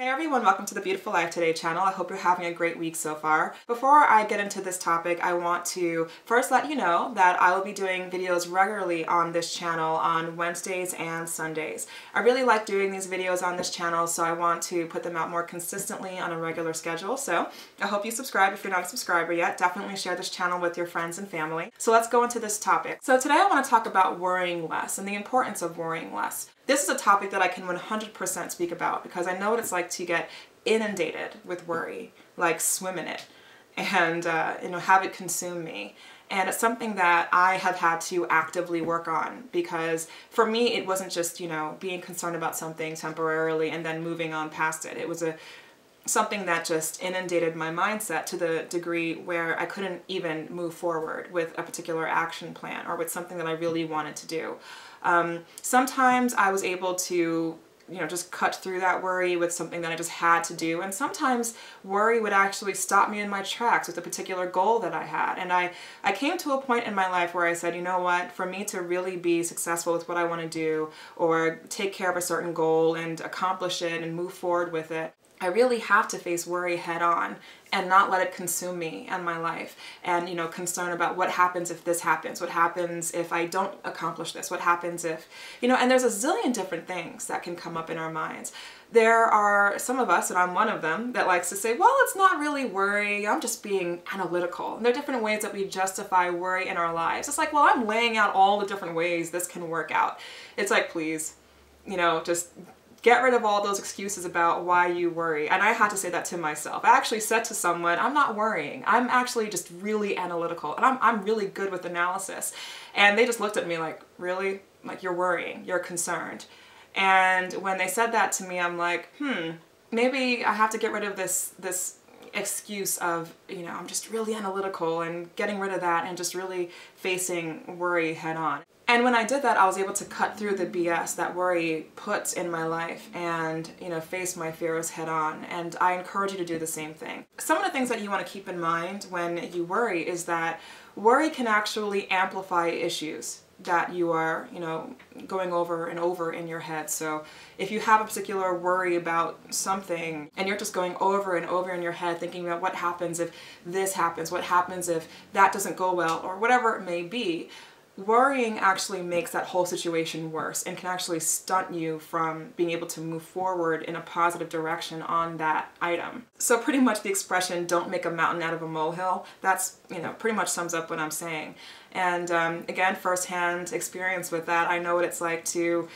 Hey everyone, welcome to the Beautiful Life Today channel. I hope you're having a great week so far. Before I get into this topic, I want to first let you know that I will be doing videos regularly on this channel on Wednesdays and Sundays. I really like doing these videos on this channel, so I want to put them out more consistently on a regular schedule. So I hope you subscribe if you're not a subscriber yet. Definitely share this channel with your friends and family. So let's go into this topic. So today I want to talk about worrying less and the importance of worrying less. This is a topic that I can 100% speak about because I know what it's like to get inundated with worry, like swim in it, and have it consume me. And it's something that I have had to actively work on because for me it wasn't just being concerned about something temporarily and then moving on past it. It was something that just inundated my mindset to the degree where I couldn't even move forward with a particular action plan or with something that I really wanted to do. Sometimes I was able to just cut through that worry with something that I just had to do. And sometimes worry would actually stop me in my tracks with a particular goal that I had. And I came to a point in my life where I said, you know what, for me to really be successful with what I want to do or take care of a certain goal and accomplish it and move forward with it, I really have to face worry head on and not let it consume me and my life. And, concern about what happens if this happens, what happens if I don't accomplish this, what happens if, and there's a zillion different things that can come up in our minds. There are some of us, and I'm one of them, that likes to say, well, it's not really worry, I'm just being analytical. And there are different ways that we justify worry in our lives. It's like, well, I'm laying out all the different ways this can work out. It's like, please, just get rid of all those excuses about why you worry. And I had to say that to myself. I actually said to someone, I'm not worrying. I'm actually just really analytical and I'm really good with analysis. And they just looked at me like, really? Like, you're worrying, you're concerned. And when they said that to me, I'm like, maybe I have to get rid of this excuse of, I'm just really analytical, and getting rid of that and just really facing worry head on. And when I did that, I was able to cut through the BS that worry puts in my life and, face my fears head on. And I encourage you to do the same thing. Some of the things that you want to keep in mind when you worry is that worry can actually amplify issues that you are, going over and over in your head. So if you have a particular worry about something and you're just going over and over in your head thinking about what happens if this happens, what happens if that doesn't go well, or whatever it may be, worrying actually makes that whole situation worse and can actually stunt you from being able to move forward in a positive direction on that item. So pretty much the expression, don't make a mountain out of a molehill, that's, pretty much sums up what I'm saying. And again, firsthand experience with that, I know what it's like to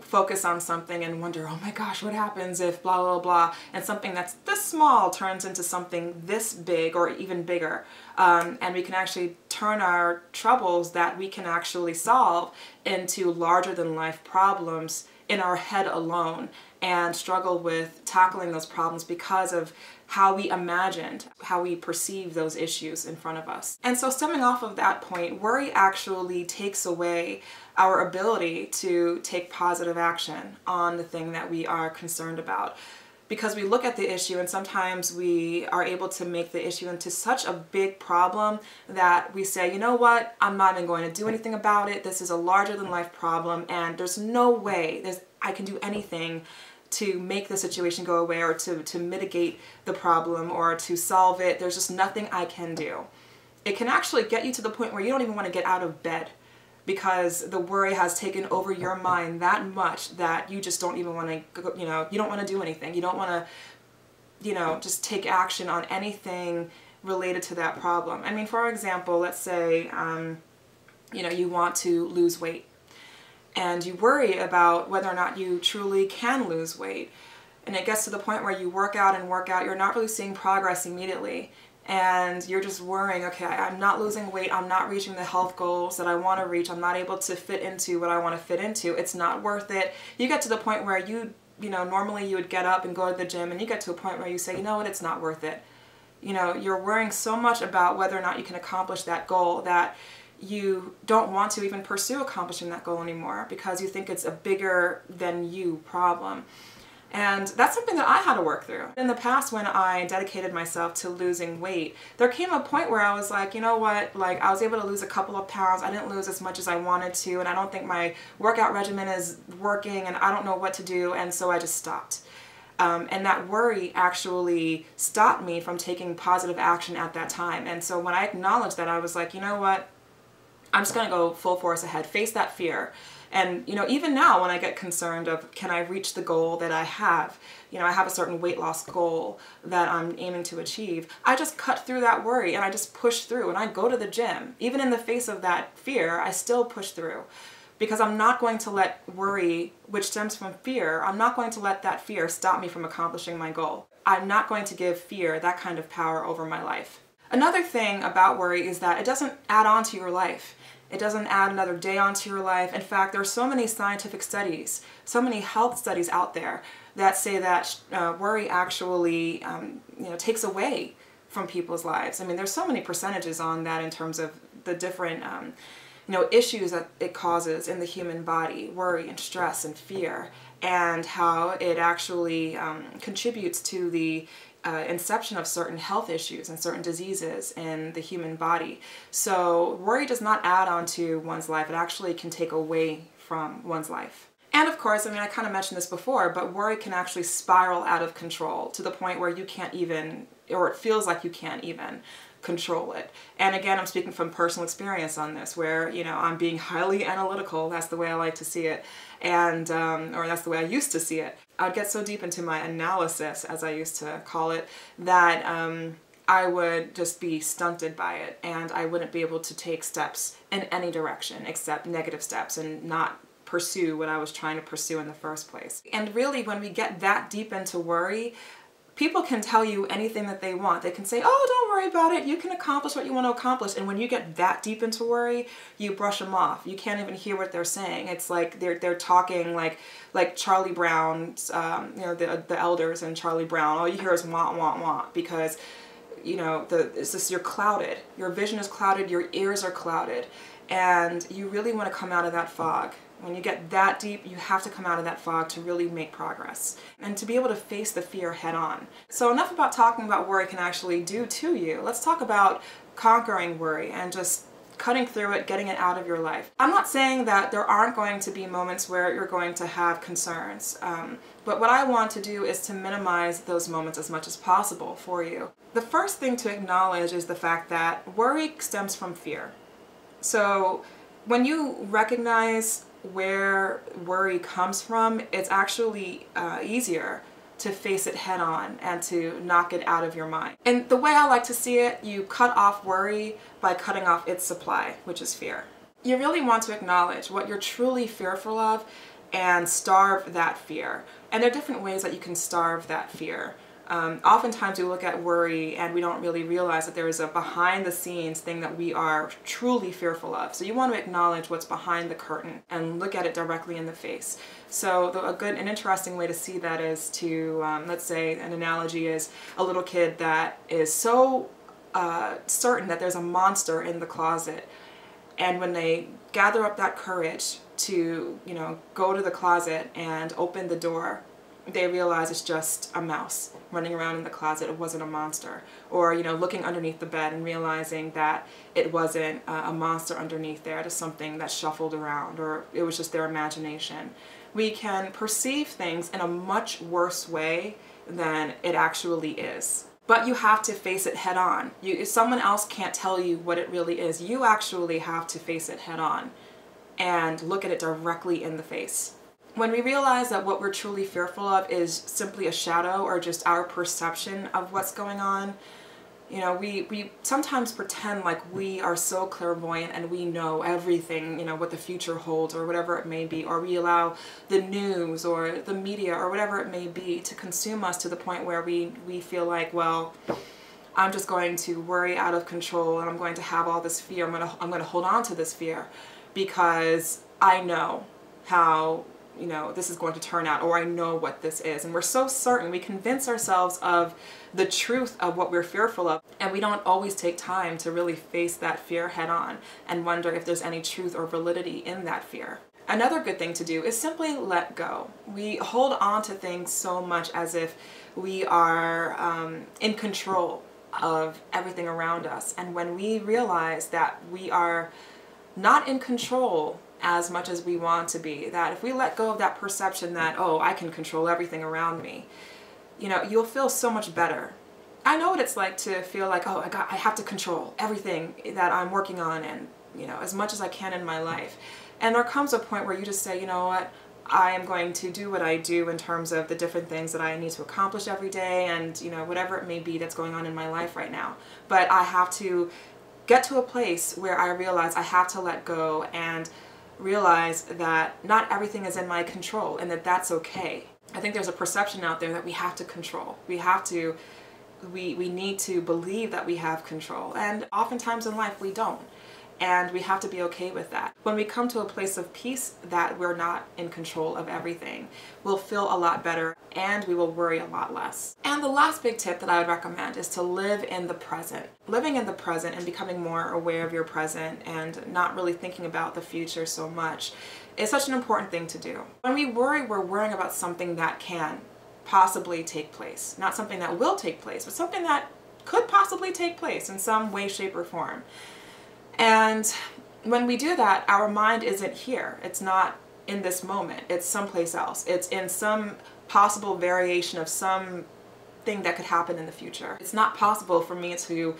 focus on something and wonder, oh my gosh, what happens if blah, blah, blah, and something that's this small turns into something this big or even bigger. And we can actually turn our troubles that we can actually solve into larger than life problems in our head alone and struggle with tackling those problems because of how we imagined, how we perceive those issues in front of us. And so stemming off of that point, worry actually takes away our ability to take positive action on the thing that we are concerned about. Because we look at the issue and sometimes we are able to make the issue into such a big problem that we say, you know what, I'm not even going to do anything about it. This is a larger than life problem and there's no way I can do anything to make the situation go away or to mitigate the problem or to solve it. There's just nothing I can do. It can actually get you to the point where you don't even want to get out of bed because the worry has taken over your mind that much that you just don't even want to, you don't want to do anything. You don't want to, just take action on anything related to that problem. I mean, for example, let's say, you want to lose weight and you worry about whether or not you truly can lose weight. And it gets to the point where you work out and work out, you're not really seeing progress immediately. And you're just worrying, okay, I'm not losing weight, I'm not reaching the health goals that I want to reach, I'm not able to fit into what I want to fit into, it's not worth it. You get to the point where normally you would get up and go to the gym and you get to a point where you say, you know what, it's not worth it. You're worrying so much about whether or not you can accomplish that goal that you don't want to even pursue accomplishing that goal anymore because you think it's a bigger than you problem. And that's something that I had to work through. In the past, when I dedicated myself to losing weight, there came a point where I was like, you know what, like I was able to lose a couple of pounds. I didn't lose as much as I wanted to, and I don't think my workout regimen is working, and I don't know what to do, and so I just stopped. And that worry actually stopped me from taking positive action at that time. And so when I acknowledged that, I was like, you know what? I'm just going to go full force ahead, face that fear. And, even now when I get concerned of, can I reach the goal that I have? I have a certain weight loss goal that I'm aiming to achieve. I just cut through that worry and I just push through and I go to the gym. Even in the face of that fear, I still push through. Because I'm not going to let worry, which stems from fear, I'm not going to let that fear stop me from accomplishing my goal. I'm not going to give fear that kind of power over my life. Another thing about worry is that it doesn't add on to your life. It doesn't add another day onto your life. In fact, there are so many scientific studies, so many health studies out there that say that worry actually takes away from people's lives. I mean, there's so many percentages on that in terms of the different issues that it causes in the human body, worry and stress and fear, and how it actually contributes to the inception of certain health issues and certain diseases in the human body. So worry does not add on to one's life. It actually can take away from one's life. And of course, I kind of mentioned this before, but worry can actually spiral out of control to the point where you can't even, or it feels like you can't even control it. And again, I'm speaking from personal experience on this, where I'm being highly analytical. That's the way I like to see it, and or that's the way I used to see it. I'd get so deep into my analysis, as I used to call it, that I would just be stunted by it, and I wouldn't be able to take steps in any direction except negative steps and not pursue what I was trying to pursue in the first place. And really, when we get that deep into worry, people can tell you anything that they want. They can say, oh, don't worry about it. You can accomplish what you want to accomplish. And when you get that deep into worry, you brush them off. You can't even hear what they're saying. It's like they're talking like Charlie Brown's, the elders and Charlie Brown. All you hear is want, want, want, because it's just, you're clouded. Your vision is clouded. Your ears are clouded. And you really want to come out of that fog. When you get that deep, you have to come out of that fog to really make progress and to be able to face the fear head on. So enough about talking about what worry can actually do to you. Let's talk about conquering worry and just cutting through it, getting it out of your life. I'm not saying that there aren't going to be moments where you're going to have concerns, but what I want to do is to minimize those moments as much as possible for you. The first thing to acknowledge is the fact that worry stems from fear. So when you recognize where worry comes from, it's actually easier to face it head on and to knock it out of your mind. And the way I like to see it, you cut off worry by cutting off its supply, which is fear. You really want to acknowledge what you're truly fearful of and starve that fear. And there are different ways that you can starve that fear. Oftentimes we look at worry and we don't really realize that there is a behind the scenes thing that we are truly fearful of. So you want to acknowledge what's behind the curtain and look at it directly in the face. So an interesting way to see that is to, let's say an analogy is a little kid that is so certain that there's a monster in the closet, and when they gather up that courage to, go to the closet and open the door, they realize it's just a mouse running around in the closet. It wasn't a monster. Or, looking underneath the bed and realizing that it wasn't a monster underneath there, just something that shuffled around, or it was just their imagination. We can perceive things in a much worse way than it actually is. But you have to face it head on. Someone else can't tell you what it really is. You actually have to face it head on and look at it directly in the face. When we realize that what we're truly fearful of is simply a shadow or just our perception of what's going on, we sometimes pretend like we are so clairvoyant and we know everything, what the future holds or whatever it may be, or we allow the news or the media or whatever it may be to consume us to the point where we feel like, well, I'm just going to worry out of control and I'm going to have all this fear. I'm going to hold on to this fear because I know how this is going to turn out, or I know what this is. And we're so certain, we convince ourselves of the truth of what we're fearful of, and we don't always take time to really face that fear head on and wonder if there's any truth or validity in that fear. Another good thing to do is simply let go. We hold on to things so much as if we are in control of everything around us. And when we realize that we are not in control as much as we want to be, that if we let go of that perception that, oh, I can control everything around me, you'll feel so much better. I know what it's like to feel like, oh, I have to control everything that I'm working on and, as much as I can in my life. And there comes a point where you just say, you know what, I am going to do what I do in terms of the different things that I need to accomplish every day and, whatever it may be that's going on in my life right now. But I have to get to a place where I realize I have to let go and realize that not everything is in my control and that that's okay. I think there's a perception out there that we have to control. We need to believe that we have control, and oftentimes in life we don't. And we have to be okay with that. When we come to a place of peace that we're not in control of everything, we'll feel a lot better and we will worry a lot less. And the last big tip that I would recommend is to live in the present. Living in the present and becoming more aware of your present and not really thinking about the future so much is such an important thing to do. When we worry, we're worrying about something that can possibly take place. Not something that will take place, but something that could possibly take place in some way, shape, or form. And when we do that, our mind isn't here. It's not in this moment. It's someplace else. It's in some possible variation of some thing that could happen in the future. It's not possible for me to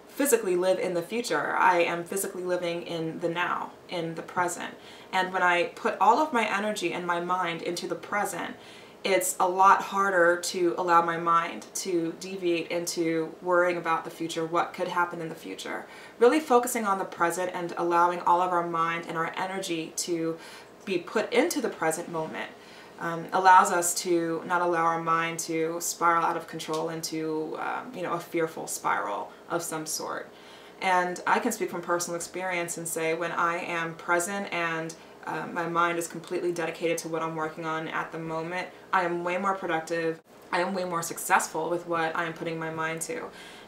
physically live in the future. I am physically living in the now, in the present. And when I put all of my energy and my mind into the present, it's a lot harder to allow my mind to deviate into worrying about the future, what could happen in the future. Really focusing on the present and allowing all of our mind and our energy to be put into the present moment allows us to not allow our mind to spiral out of control into a fearful spiral of some sort. And I can speak from personal experience and say when I am present and my mind is completely dedicated to what I'm working on at the moment, I am way more productive, I am way more successful with what I am putting my mind to,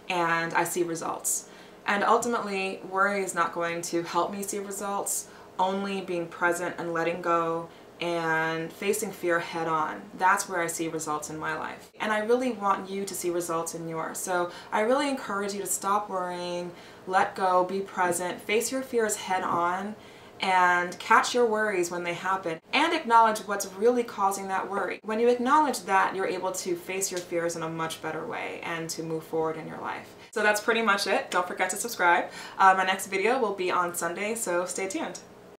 and I see results. And ultimately, worry is not going to help me see results. Only being present and letting go and facing fear head on, that's where I see results in my life. And I really want you to see results in yours. So I really encourage you to stop worrying, let go, be present, face your fears head on, and catch your worries when they happen and acknowledge what's really causing that worry. When you acknowledge that, you're able to face your fears in a much better way and to move forward in your life. So that's pretty much it. Don't forget to subscribe. My next video will be on Sunday, so stay tuned.